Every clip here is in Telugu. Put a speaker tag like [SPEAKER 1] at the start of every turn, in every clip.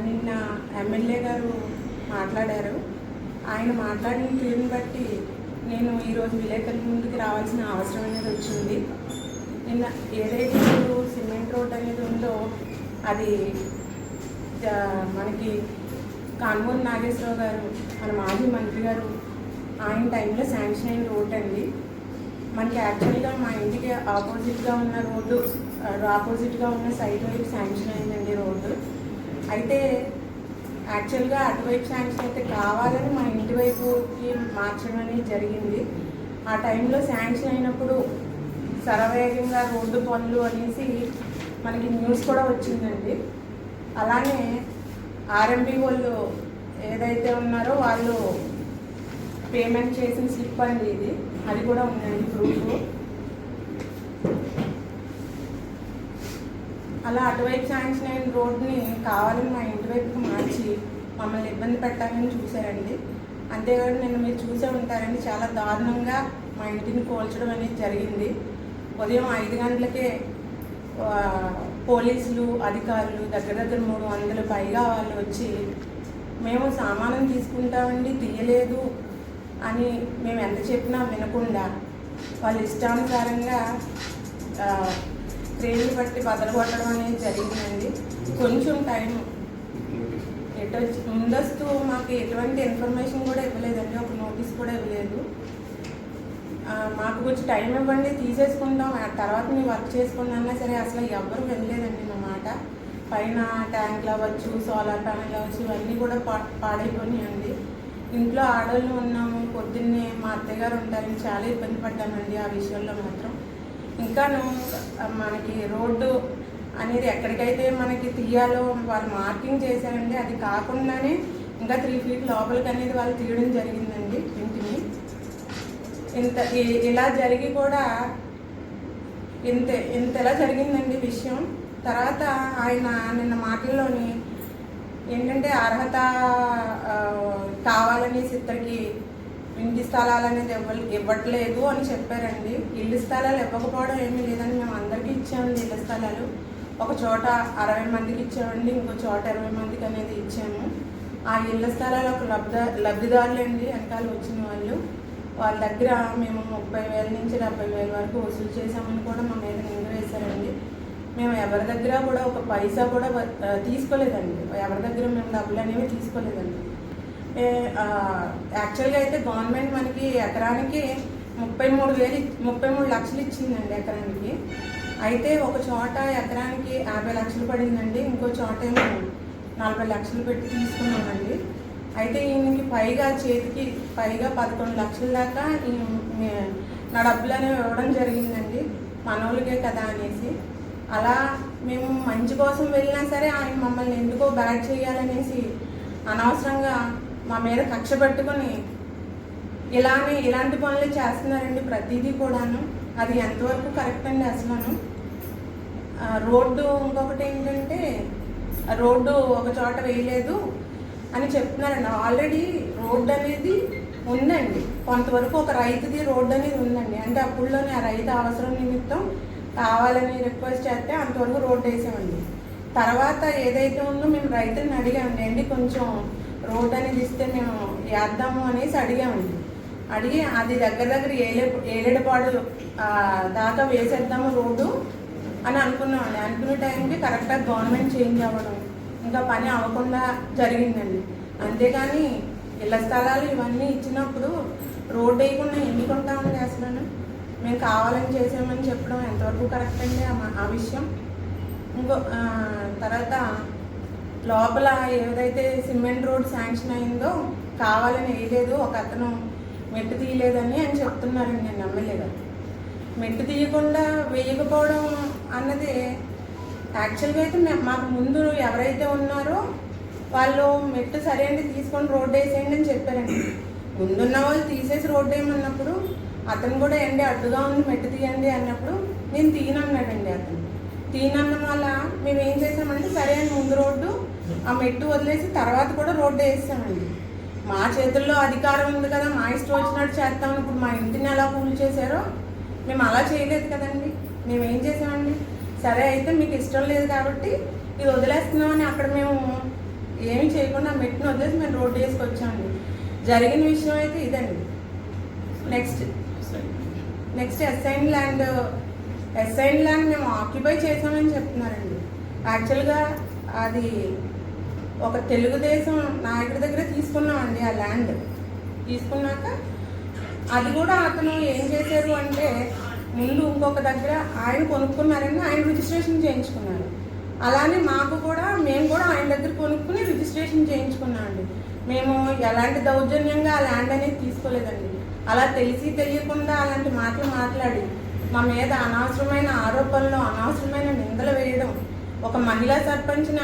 [SPEAKER 1] నిన్న ఎమ్మెల్యే గారు మాట్లాడారు. ఆయన మాట్లాడిన తీరుని బట్టి నేను ఈరోజు విలేకరుల ముందుకు రావాల్సిన అవసరం అనేది వచ్చింది. నిన్న ఏదైతే ఇప్పుడు సిమెంట్ రోడ్ అనేది ఉందో అది మనకి కాన్మూరి నాగేశ్వరరావు గారు, మన మాజీ మంత్రి గారు ఆయన టైంలో శాంక్షన్ అయిన రోడ్ అండి. మనకి యాక్చువల్గా మా ఇంటికి ఆపోజిట్గా ఉన్న రోడ్డు, ఆపోజిట్గా ఉన్న సైడ్ వైపు శాంక్షన్ అయిందండి రోడ్డు. అయితే యాక్చువల్గా అటువైపు శాంక్షన్ అయితే కావాలని మా ఇంటి వైపుకి మార్చడం అనేది జరిగింది. ఆ టైంలో శాంక్షన్ అయినప్పుడు శరవేగంగా రోడ్డు పనులు అనేసి మనకి న్యూస్ కూడా వచ్చిందండి. అలానే ఆర్ఎంబీ వాళ్ళు ఏదైతే ఉన్నారో వాళ్ళు పేమెంట్ చేసిన స్లిప్ అండి ఇది, అది కూడా ఉందండి ప్రూఫ్. అలా అటువైపు శాంక్షన్ అయిన రోడ్ని కావాలని మా ఇంటి వైపుకి మార్చి మమ్మల్ని ఇబ్బంది పెట్టాలని చూశారండి. అంతేకాదు నిన్న మీరు చూసే ఉంటారండి, చాలా దారుణంగా మా ఇంటిని కూల్చడం అనేది జరిగింది. ఉదయం 5 గంటలకే పోలీసులు అధికారులు దగ్గర 300 పైగా వాళ్ళు వచ్చి మేము సామానం తీసుకుంటామండి తీయలేదు అని మేము ఎంత చెప్పినా వినకుండా వాళ్ళ ఇష్టానుసారంగా ట్రైన్లు బట్టి బదలగొట్టడం అనేది జరిగిందండి. కొంచెం టైం ముందస్తు మాకు ఎటువంటి ఇన్ఫర్మేషన్ కూడా ఇవ్వలేదండి, ఒక నోటీస్ కూడా ఇవ్వలేదు. మాకు కొంచెం టైం ఇవ్వండి తీసేసుకుంటాం, ఆ తర్వాత మీరు వర్క్ చేసుకున్నా సరే అసలు ఎవరు వెళ్ళలేదండి నా మాట. పైన ట్యాంక్లు అవ్వచ్చు, సోలార్ ప్యానెల్ అవ్వచ్చు, ఇవన్నీ కూడా పాడైపోయినాయండి. ఇంట్లో ఆడవాళ్ళు ఉన్నాము, పొద్దున్నే మా అత్తయ్య గారు ఉంటారని చాలా ఇబ్బంది పడ్డామండి ఆ విషయంలో మాత్రం. ఇంకాను మనకి రోడ్డు అనేది ఎక్కడికైతే మనకి తీయాలో వాళ్ళు మార్కింగ్ చేశారండి, అది కాకుండానే ఇంకా 3 ఫీట్ లోపలికి అనేది వాళ్ళు తీయడం జరిగిందండి ఇంటిని. ఇలా జరిగి కూడా ఇంతలా జరిగిందండి విషయం. తర్వాత ఆయన నిన్న మాటల్లోని ఏంటంటే అర్హత కావాలని ఇద్దరికి ఇంటి స్థలాలు అనేది ఇవ్వట్లేదు అని చెప్పారండి. ఇల్లు స్థలాలు ఇవ్వకపోవడం ఏమీ లేదని మేము అందరికీ ఇచ్చామండి ఇళ్ళ స్థలాలు. ఒక చోట 60 మందికి ఇచ్చామండి, ఇంకో చోట 20 మందికి అనేది ఇచ్చాము. ఆ ఇళ్ళ స్థలాలు ఒక లబ్ధిదారులు అండి వెనకాల వచ్చిన వాళ్ళు. వాళ్ళ దగ్గర మేము 30,000 నుంచి 70,000 వరకు వసూలు చేసామని కూడా మా మీద నింద వేశారండి. మేము ఎవరి దగ్గర కూడా ఒక పైసా కూడా తీసుకోలేదండి, ఎవరి దగ్గర మేము డబ్బులు అనేవి తీసుకోలేదండి. యాక్చువల్గా అయితే గవర్నమెంట్ మనకి ఎకరానికి 33 లక్షలు ఇచ్చిందండి ఎకరానికి. అయితే ఒక చోట ఎకరానికి 50 లక్షలు పడిందండి, ఇంకో చోట ఏమో 40 లక్షలు పెట్టి తీసుకున్నామండి. అయితే ఈయనకి చేతికి పైగా 11 లక్షల దాకా నా డబ్బులు అనేవి ఇవ్వడం జరిగిందండి, మనోళ్ళకే కదా అనేసి. అలా మేము మంచి కోసం వెళ్ళినా సరే ఆయన మమ్మల్ని ఎందుకో బ్యాడ్ చేయాలనేసి అనవసరంగా మా మీద కక్ష పెట్టుకొని ఇలాంటి పనులు చేస్తున్నారండి ప్రతిదీ కూడాను. అది ఎంతవరకు కరెక్ట్ అండి అసలు. రోడ్డు ఇంకొకటి ఏంటంటే రోడ్డు ఒక చోట వేయలేదు అని చెప్తున్నారండి. ఆల్రెడీ రోడ్డు అనేది ఉందండి, కొంతవరకు ఒక రైతుది రోడ్డు అనేది ఉందండి. అంటే అప్పుడులోనే ఆ రైతు అవసరం నిమిత్తం కావాలని రిక్వెస్ట్ చేస్తే అంతవరకు రోడ్డు వేసామండి. తర్వాత ఏదైతే ఉందో మేము రైతులను అడిగామండి, కొంచెం రోడ్డు అనేది ఇస్తే మేము వేద్దాము అనేసి అడిగామండి. అడిగి అది దగ్గర ఏలేడుపాడు దాకా వేసేద్దాము రోడ్డు అని అనుకున్నామండి. అనుకునే టైంకి కరెక్ట్గా గవర్నమెంట్ చేంజ్ అవ్వడం, ఇంకా పని అవ్వకుండా జరిగిందండి. అంతేగాని ఇళ్ల స్థలాలు ఇవన్నీ ఇచ్చినప్పుడు రోడ్డు వేయకుండా ఎన్నుకుంటామండి అసలు. మేము కావాలని చేసామని చెప్పడం ఎంతవరకు కరెక్ట్ అండి ఆ విషయం. తర్వాత లోపల ఏదైతే సిమెంట్ రోడ్ శాంక్షన్ అయిందో కావాలని వేయలేదు, ఒక అతను మెట్టు తీయలేదని అని చెప్తున్నారండి నేను ఎమ్మెల్యే గారు. మెట్టు తీయకుండా వేయకపోవడం అన్నది యాక్చువల్గా అయితే మాకు ముందు ఎవరైతే ఉన్నారో వాళ్ళు మెట్టు సరైనది తీసుకొని రోడ్డు వేసేయండి అని చెప్పారండి. ముందున్న వాళ్ళు తీసేసి రోడ్డు వేయమన్నప్పుడు అతను కూడా అడ్డుగా ఉంది మెట్టు తీయండి అన్నప్పుడు నేను తీయనన్నాడండి. అతను తీయనన్న వల్ల మేము ఏం చేసామంటే సరే అని ముందు రోడ్డు ఆ మెట్టు వదిలేసి తర్వాత కూడా రోడ్డు వేసామండి. మా చేతుల్లో అధికారం ఉంది కదా, మా ఇష్టం వచ్చినట్టు చేస్తాం. ఇప్పుడు మా ఇంటిని ఎలా కూల్ చేశారో మేము అలా చేయలేదు కదండి. మేమేం చేసామండి, సరే అయితే మీకు ఇష్టం లేదు కాబట్టి ఇది వదిలేస్తున్నామని అక్కడ మేము ఏమి చేయకుండా మెట్టిన వదిలేసి మేము రోడ్డు వేసుకొచ్చామండి. జరిగిన విషయం అయితే ఇదండి. నెక్స్ట్ అసైన్ ల్యాండ్ మేము ఆక్యుపై చేసామని చెప్తున్నారండి. యాక్చువల్గా అది ఒక తెలుగుదేశం నాయకుడి దగ్గర తీసుకున్నామండి. ఆ ల్యాండ్ తీసుకున్నాక అది కూడా అతను ఏం చేశారు అంటే ముందు ఇంకొక దగ్గర ఆయన కొనుక్కున్నారని ఆయన రిజిస్ట్రేషన్ చేయించుకున్నారు. అలానే మేము కూడా ఆయన దగ్గర కొనుక్కుని రిజిస్ట్రేషన్ చేయించుకున్నామండి. మేము ఎలాంటి దౌర్జన్యంగా ఆ ల్యాండ్ అనేది తీసుకోలేదండి. అలా తెలియకుండా అలాంటి మాటలు మాట్లాడి మా మీద అనవసరమైన ఆరోపణలు, అనవసరమైన నిందలు వేయడం, ఒక మహిళా సర్పంచ్ని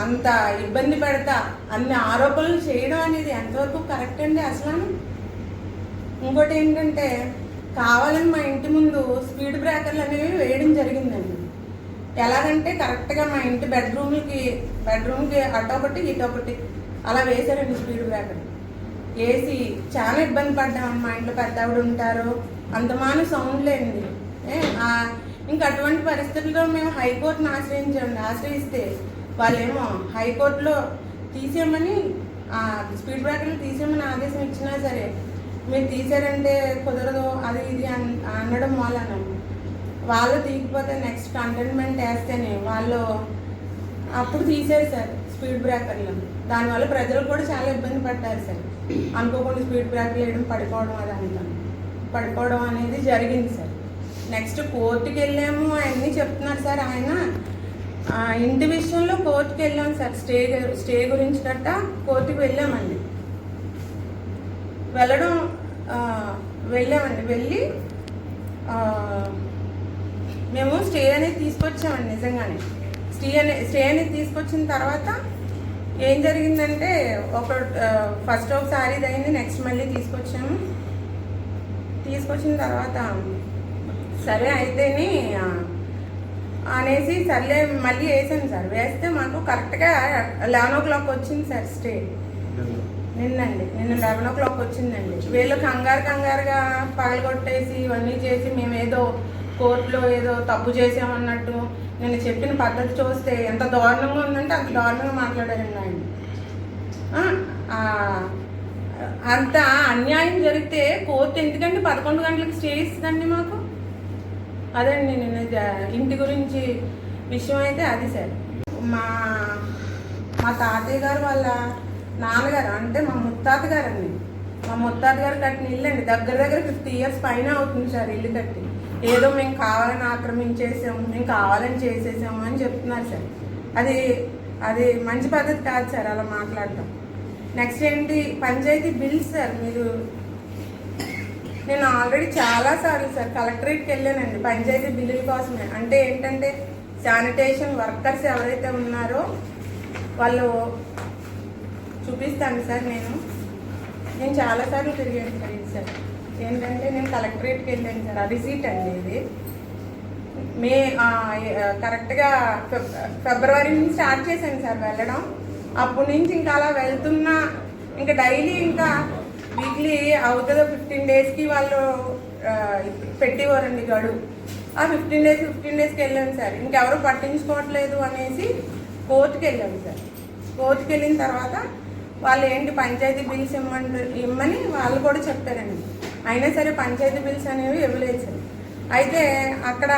[SPEAKER 1] అంత ఇబ్బంది పెడతా అన్ని ఆరోపణలు చేయడం అనేది ఎంతవరకు కరెక్ట్ అండి అసలు? ఇంకోటి ఏంటంటే కావాలని మా ఇంటి ముందు స్పీడ్ బ్రేకర్లు అనేవి వేయడం జరిగిందండి. ఎలాగంటే కరెక్ట్గా మా ఇంటి బెడ్రూమ్కి అటొకటి ఇటొకటి అలా వేశారండి స్పీడ్ బ్రేకర్ వేసి. చాలా ఇబ్బంది పడ్డామండి. మా ఇంట్లో పెద్ద ఆవిడ ఉంటారు, అంతమాను సౌండ్ లేనిది. ఇంకా అటువంటి పరిస్థితుల్లో మేము హైకోర్టును ఆశ్రయిస్తే వాళ్ళేమో హైకోర్టులో తీసేయమని స్పీడ్ బ్రేకర్లు తీసేయమని ఆదేశం ఇచ్చినా సరే మీరు తీసారంటే కుదరదు అది ఇది అనడం వలన వాళ్ళు తీయకపోతే నెక్స్ట్ కంటైన్మెంట్ వేస్తేనే వాళ్ళు అప్పుడు తీసేరు సార్ స్పీడ్ బ్రేకర్లు. దానివల్ల ప్రజలు కూడా చాలా ఇబ్బంది పడ్డారు సార్. అనుకోకుండా స్పీడ్ బ్రేకర్లు వేయడం, పడిపోవడం అనేది జరిగింది సార్. నెక్స్ట్ కోర్టుకి వెళ్ళాము అవన్నీ చెప్తున్నారు సార్. ఆయన ఇంటి విషయంలో కోర్టుకి వెళ్ళాం సార్. స్టే గురించి గట్టా కోర్టుకి వెళ్ళామండి. వెళ్ళి మేము స్టే అనేది తీసుకొచ్చామండి. నిజంగానే స్టే అనేది తీసుకొచ్చిన తర్వాత ఏం జరిగిందంటే ఫస్ట్ ఒకసారి ఇది అయింది. నెక్స్ట్ మళ్ళీ తీసుకొచ్చిన తర్వాత సరే అయితేని అనేసి సర్లే మళ్ళీ వేసాను సార్. వేస్తే మాకు కరెక్ట్గా 11 o'clock వచ్చింది సార్ స్టే. నిన్న 11 o'clock వచ్చిందండి. వీళ్ళు కంగారుగా పగలగొట్టేసి ఇవన్నీ చేసి మేము ఏదో కోర్టులో ఏదో తప్పు చేసామన్నట్టు నేను చెప్పిన పద్ధతి చూస్తే ఎంత దారుణంగా ఉందంటే అంత దారుణంగా మాట్లాడారండి ఆయన. అంత అన్యాయం జరిగితే కోర్టు ఎందుకంటే 11 గంటలకు స్టే ఇస్తుందండి మాకు. అదండి నేను ఇంటి గురించి విషయం అయితే అది సార్. మా తాతయ్య గారు వాళ్ళ నాన్నగారు అంటే మా ముత్తాత గారండి. మా ముత్తాత గారు కట్టిన ఇల్లు అండి. దగ్గర 50 years పైన అవుతుంది సార్ ఇల్లు కట్టి. ఏదో మేము కావాలని ఆక్రమించేసాము, మేము కావాలని చేసేసాము అని చెప్తున్నారు సార్. అది మంచి పద్ధతి కాదు సార్ అలా మాట్లాడటం. నెక్స్ట్ ఏంటి పంచాయతీ బిల్స్ సార్. నేను ఆల్రెడీ చాలాసార్లు సార్ కలెక్టరేట్కి వెళ్ళానండి పంచాయతీ బిల్లుల కోసమే. అంటే ఏంటంటే శానిటేషన్ వర్కర్స్ ఎవరైతే ఉన్నారో వాళ్ళు చూపిస్తాను సార్. నేను చాలాసార్లు తిరిగాను సార్. ఇది సార్ ఏంటంటే నేను కలెక్టరేట్కి వెళ్ళాను సార్. ఆ రిసీట్ అండి ఇది. కరెక్ట్గా ఫిబ్రవరి నుంచి స్టార్ట్ చేశాను సార్ వెళ్ళడం. అప్పటి నుంచి ఇంకా అలా వెళ్తున్నా ఇంకా డైలీ ఇంకా వీక్లీ అవుతుందో 15 daysకి వాళ్ళు పెట్టేవారండి గడువు. ఆ 15 daysకి వెళ్ళాను సార్. ఇంకెవరు పట్టించుకోవట్లేదు అనేసి కోర్టుకి వెళ్ళాము సార్. కోర్టుకి వెళ్ళిన తర్వాత వాళ్ళు ఏంటి పంచాయతీ బిల్స్ ఇమ్మని వాళ్ళు కూడా చెప్పారండి. అయినా సరే పంచాయతీ బిల్స్ అనేవి ఇవ్వలేదు సార్. అయితే అక్కడ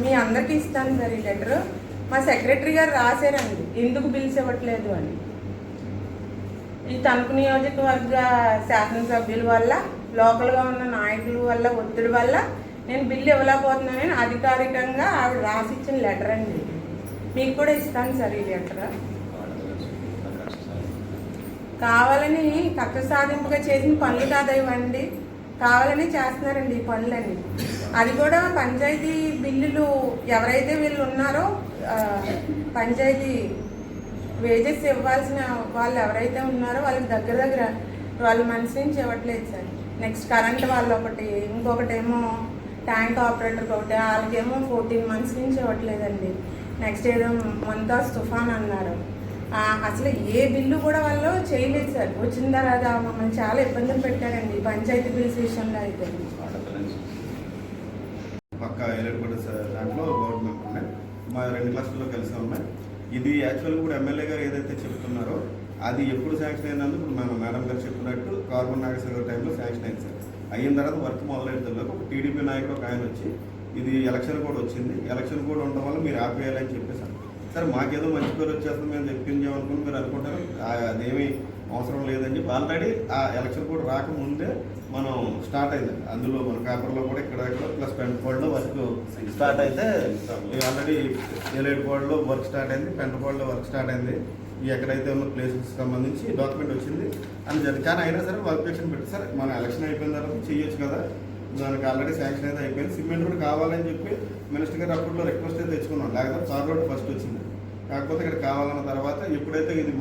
[SPEAKER 1] మీ అందరికీ ఇస్తాను సార్ ఈ లెటరు. మా సెక్రటరీ గారు రాశారండి ఎందుకు బిల్స్ ఇవ్వట్లేదు అని. ఈ తణుకు నియోజకవర్గ శాసనసభ్యుల వల్ల, లోకల్గా ఉన్న నాయకుల వల్ల, ఒత్తిడి వల్ల నేను బిల్లు ఇవ్వలేకపోతున్నానని అధికారికంగా ఆవిడ రాసిచ్చిన లెటర్ అండి. మీకు కూడా ఇస్తాను సార్ ఈ లెటర్. కావాలని కక్ష సాధింపుగా చేసిన పనులు కాదా ఇవ్వండి, కావాలని చేస్తున్నారండి ఈ పనులని. అది కూడా పంచాయతీ బిల్లులు ఎవరైతే వీళ్ళు ఉన్నారో పంచాయతీ వేజెస్ ఇవ్వాల్సిన వాళ్ళు ఎవరైతే ఉన్నారో వాళ్ళకి దగ్గర వాళ్ళ మనసు నుంచి ఇవ్వట్లేదు సార్. నెక్స్ట్ కరెంట్ వాళ్ళు ఒకటి, ఇంకొకటేమో ట్యాంక్ ఆపరేటర్ ఒకటి, వాళ్ళకేమో 14 months నుంచి ఇవ్వట్లేదండి. నెక్స్ట్ ఏదో మొంతాజ్ తుఫాన్ అన్నారు. అసలు ఏ బిల్లు కూడా వాళ్ళు చేయలేదు సార్. వచ్చిన తర్వాత మమ్మల్ని చాలా ఇబ్బందులు పెట్టారండి పంచాయతీ బిల్స్ విషయంలో. అయితే
[SPEAKER 2] పక్క దాంట్లో గవర్నమెంట్ మా 2 క్లస్టర్లో కలిసి ఉన్నాయి. ఇది యాక్చువల్గా ఇప్పుడు ఎమ్మెల్యే గారు ఏదైతే చెప్తున్నారో అది ఎప్పుడు శాంక్షన్ అయినందుకు ఇప్పుడు మనం మేడం గారు చెప్పినట్టు కార్బన్ నాగేశ్వర గారి టైంలో శాంక్షన్ అయింది సార్. అయిన తర్వాత వర్క్ మొదలెడుతున్నారు. ఒక టీడీపీ నాయకుడు ఒక ఆయన వచ్చి ఇది ఎలక్షన్ కోడ్ వచ్చింది, ఎలక్షన్ కోడ్ ఉండడం వల్ల మీరు ఆపేయాలని చెప్పేసారు. సార్ మాకేదో మంచి పేరు వచ్చేస్తుంది మేము చెప్పించామనుకుని మీరు అనుకుంటారు, అదేమీ అవసరం లేదని చెప్పి ఆల్రెడీ ఆ ఎలక్షన్ కోడ్ రాకముందే మనం స్టార్ట్ అయింది. అందులో మన పేపర్లో కూడా ఇక్కడ ప్లస్ పెంటపాడులో వర్క్ స్టార్ట్ అయితే ఆల్రెడీ ఏలేడుపాడులో వర్క్ స్టార్ట్ అయింది, పెంటపాడులో వర్క్ స్టార్ట్ అయింది. ఎక్కడైతే ఉన్న ప్లేసెస్ సంబంధించి డాక్యుమెంట్ వచ్చింది అని జరిగింది. కానీ అయినా సరే వర్కేషన్ పెట్టి సార్ మన ఎలక్షన్ అయిపోయిన తర్వాత చేయొచ్చు కదా, దానికి ఆల్రెడీ శాంక్షన్ అయితే అయిపోయింది. సిమెంట్ రోడ్ కావాలని చెప్పి మినిస్టర్ గారు అప్పట్లో రిక్వెస్ట్ అయితే తెచ్చుకున్నాం, లేకపోతే తార్ రోడ్ ఫస్ట్ వచ్చింది. కాకపోతే ఇక్కడ కావాలన్న తర్వాత ఎప్పుడైతే ఇది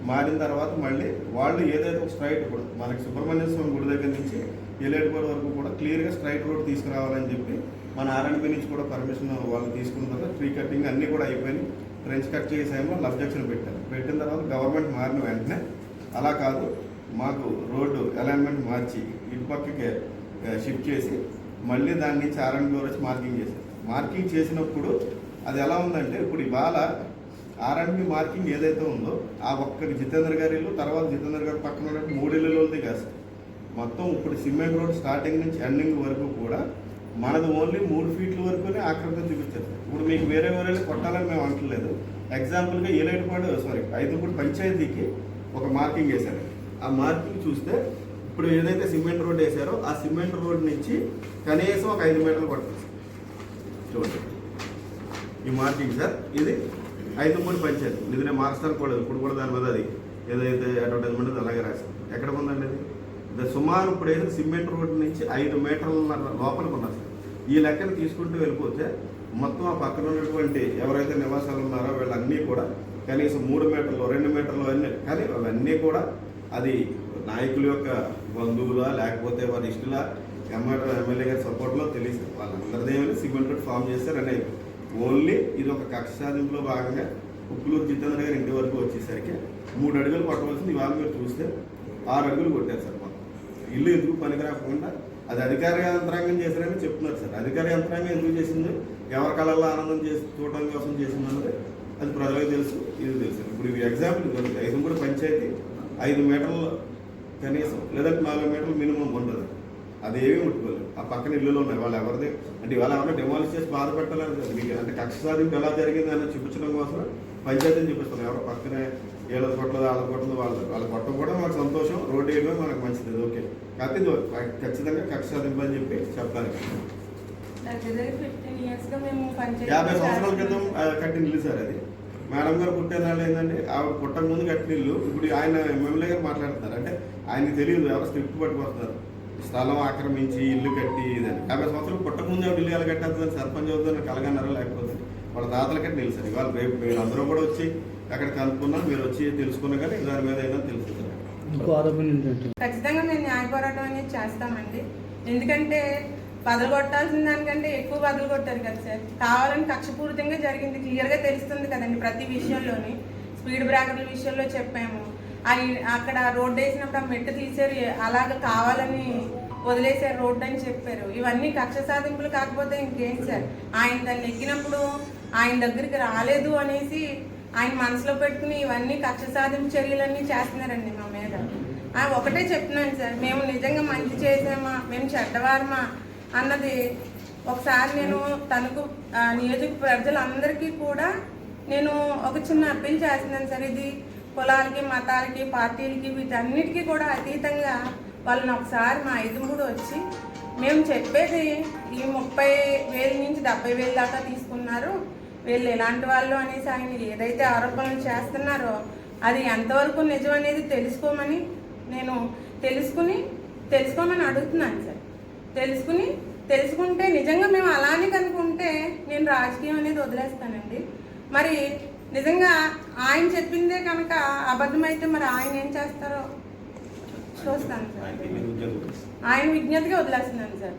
[SPEAKER 2] మారిన తర్వాత మళ్ళీ వాళ్ళు ఏదైతే ఒక స్ట్రైట్ కూడా మనకి సుబ్రహ్మణ్య స్వామి గుడి దగ్గర నుంచి ఏలేడుపాడు వరకు కూడా క్లియర్గా స్ట్రైట్ రోడ్ తీసుకురావాలని చెప్పి మన ఆర్ఎండ్బి నుంచి కూడా పర్మిషన్ వాళ్ళు తీసుకున్న తర్వాత ట్రీ కటింగ్ అన్నీ కూడా అయిపోయినాయి. ట్రెంచ్ కట్ చేసేమో అబ్జెక్షన్ పెట్టిన తర్వాత గవర్నమెంట్ మారిన వెంటనే అలా కాదు, మాకు రోడ్డు అలైన్మెంట్ మార్చి ఇటు పక్కకి షిఫ్ట్ చేసి మళ్ళీ దాని నుంచి ఆర్ఎండ్బి వచ్చి మార్కింగ్ చేసినప్పుడు అది ఎలా ఉందంటే ఇప్పుడు ఇవాళ ఆర్ఎండ్బి మార్కింగ్ ఏదైతే ఉందో ఆ ఒక్కటి జితేంద్ర గారి ఇల్లు, తర్వాత జితేంద్ర గారి పక్కన ఉన్న 3 ఇళ్ళది కాదు మొత్తం ఇప్పుడు సిమెంట్ రోడ్ స్టార్టింగ్ నుంచి ఎండింగ్ వరకు కూడా మనది ఓన్లీ 3 ఫీట్ల వరకునే ఆకృతం చూపించారు. ఇప్పుడు మీకు వేరే కొట్టాలని మేము అంటలేదు. ఎగ్జాంపుల్గా ఐదుపూడి పంచాయతీకి ఒక మార్కింగ్ వేశారు. ఆ మార్కింగ్ చూస్తే ఇప్పుడు ఏదైతే సిమెంట్ రోడ్ వేశారో ఆ సిమెంట్ రోడ్ నుంచి కనీసం ఒక 5 మీటర్లు కొట్టారు. చూడండి ఈ మార్కింగ్ సార్, ఇది ఐదుపూడి పంచాయతీ. ఇది నేను మార్చడానికి కూడా ఇప్పుడు కూడా దాని మీద అది ఏదైతే అడ్వర్టైజ్మెంట్ అలాగే రాశారు. ఎక్కడ ఉందండి అది సుమారు ఇప్పుడు ఏదైతే సిమెంట్ రోడ్ నుంచి 5 మీటర్ల లోపలికి ఉన్నారు సార్. ఈ లెక్కను తీసుకుంటూ వెళ్ళిపోతే మొత్తం ఆ పక్కన ఉన్నటువంటి ఎవరైతే నివాసాలు ఉన్నారో వీళ్ళన్నీ కూడా కనీసం 3 మీటర్లు 2 మీటర్లు అన్నీ, కానీ అవన్నీ కూడా అది నాయకుల యొక్క బంధువులా లేకపోతే వారి ఇష్టలా ఎమ్మెల్యే గారి సపోర్ట్లో తెలియదు. వాళ్ళందరిదేమని సిమెంట్ రోడ్ ఫామ్ చేశారనే ఓన్లీ ఇది ఒక కక్ష సాధింపులో భాగంగా ఉప్పులూరు జితేంద్ర గారి ఇంటి వరకు వచ్చేసరికి 3 అడుగులు కొట్టవలసింది ఇవాళ మీరు చూస్తే 6 అడుగులు కొట్టారు సార్. మొత్తం ఇల్లు ఎందుకు పనికిరాకుండా అది అధికార యంత్రాంగం చేశారని చెప్తున్నారు సార్. అధికార యంత్రాంగం ఎందుకు చేసింది, ఎవరి కళల్లో ఆనందం చూడటం కోసం చేసిందన్నది అది ప్రజలకు తెలుసు, ఇది తెలుసు. ఇప్పుడు ఇది ఎగ్జాంపుల్ ఐదుపూడి పంచాయతీ 5 మీటర్లు కనీసం లేదంటే 4 మీటర్లు మినిమం ఉండదు. అదేమీ ముట్టుకోలేదు. ఆ పక్కన ఇల్లులో ఉన్నాయి. వాళ్ళు ఎవరిది అంటే ఇవాళ ఎవరైనా డిమాలిష్ చేసి బాధ పెట్టాలని మీకు అంటే కక్ష సాధింపు ఎలా జరిగింది అని చూపించడం కోసం పంచాయతీని చూపిస్తాం. ఎవరో పక్కనే ఏళ్ళది కొట్టలేదు వాళ్ళ కొట్టదు వాళ్ళ కొట్టడం కూడా మాకు సంతోషం, రోడ్డు వేయడం మనకు మంచిది, ఓకే. కాకపోతే ఇది ఖచ్చితంగా కక్ష సాధింపు అని చెప్పి చెప్పడానికి 50 సంవత్సరాల క్రితం కట్టిన ఇల్లు సార్ అది. మేడం గారు పుట్టినాళ్ళు ఏంటంటే ఆవిడ పుట్టక ముందు కట్టిన ఇల్లు. ఇప్పుడు ఆయన ఎమ్మెల్యే గారు మాట్లాడుతున్నారు అంటే ఆయనకి తెలియదు, ఎవరు స్క్రిప్ట్ పట్టుకొస్తున్నారు స్థలం ఆక్రమించి ఇల్లు కట్టి ఇదని. 50 సంవత్సరాలు పుట్టక ముందు ఆవిడ ఇల్లు ఎలా కట్టేస్తుందని సర్పంచ్ అవుతుందని కలగన్నారా, లేకపోతే వాళ్ళ తాతల కట్టి నిలిచారు. ఇవాళ రేపు మీరు అందరూ కూడా వచ్చి అక్కడ కనుక్కున్నా, మీరు వచ్చి తెలుసుకున్నా కానీ దాని మీద ఏదైనా తెలుస్తుంది.
[SPEAKER 1] ఖచ్చితంగా మేము న్యాయ పోరాటం అనేది చేస్తామండి. ఎందుకంటే బదులు కొట్టాల్సిన దానికంటే ఎక్కువ బదులు కొట్టారు కదా సార్. కావాలని కక్షపూరితంగా జరిగింది, క్లియర్గా తెలుస్తుంది కదండి. ప్రతి విషయంలోని స్పీడ్ బ్రేకర్ల విషయంలో చెప్పాము, అక్కడ రోడ్డు వేసినప్పుడు ఆ మెట్టు తీసారు, అలాగ కావాలని వదిలేసారు రోడ్డు అని చెప్పారు. ఇవన్నీ కక్ష సాధింపులు కాకపోతే ఇంకేంటి సార్. ఆయన దాన్ని ఎక్కినప్పుడు ఆయన దగ్గరికి రాలేదు అనేసి ఆయన మనసులో పెట్టుకుని ఇవన్నీ కక్ష సాధింపు చర్యలన్నీ చేస్తున్నారండి మా మీద. ఒకటే చెప్తున్నాను సార్, మేము నిజంగా మంచి చేసామా, మేము చెడ్డవారమా అన్నది ఒకసారి నేను తణుకు నియోజక ప్రజలందరికీ కూడా నేను ఒక చిన్న అప్పీల్ చేస్తున్నాను సార్. ఇది కులాలకి, మతాలకి, పార్టీలకి వీటన్నిటికీ కూడా అతీతంగా వాళ్ళని ఒకసారి మా ఐదుమూడు వచ్చి మేము చెప్పేది ఈ 30,000 నుంచి 70,000 దాకా తీసుకున్నారు, వీళ్ళు ఎలాంటి వాళ్ళు అనేసి ఆయన ఏదైతే ఆరోపణలు చేస్తున్నారో అది ఎంతవరకు నిజం అనేది తెలుసుకోమని నేను తెలుసుకోమని అడుగుతున్నాను సార్. తెలుసుకుంటే నిజంగా మేము అలానే కనుకుంటే నేను రాజకీయం అనేది వదిలేస్తానండి. మరి నిజంగా ఆయన చెప్పిందే కనుక అబద్ధమైతే మరి ఆయన ఏం చేస్తారో చూస్తాను సార్. ఆయన విజ్ఞతగా వదిలేస్తున్నాను సార్.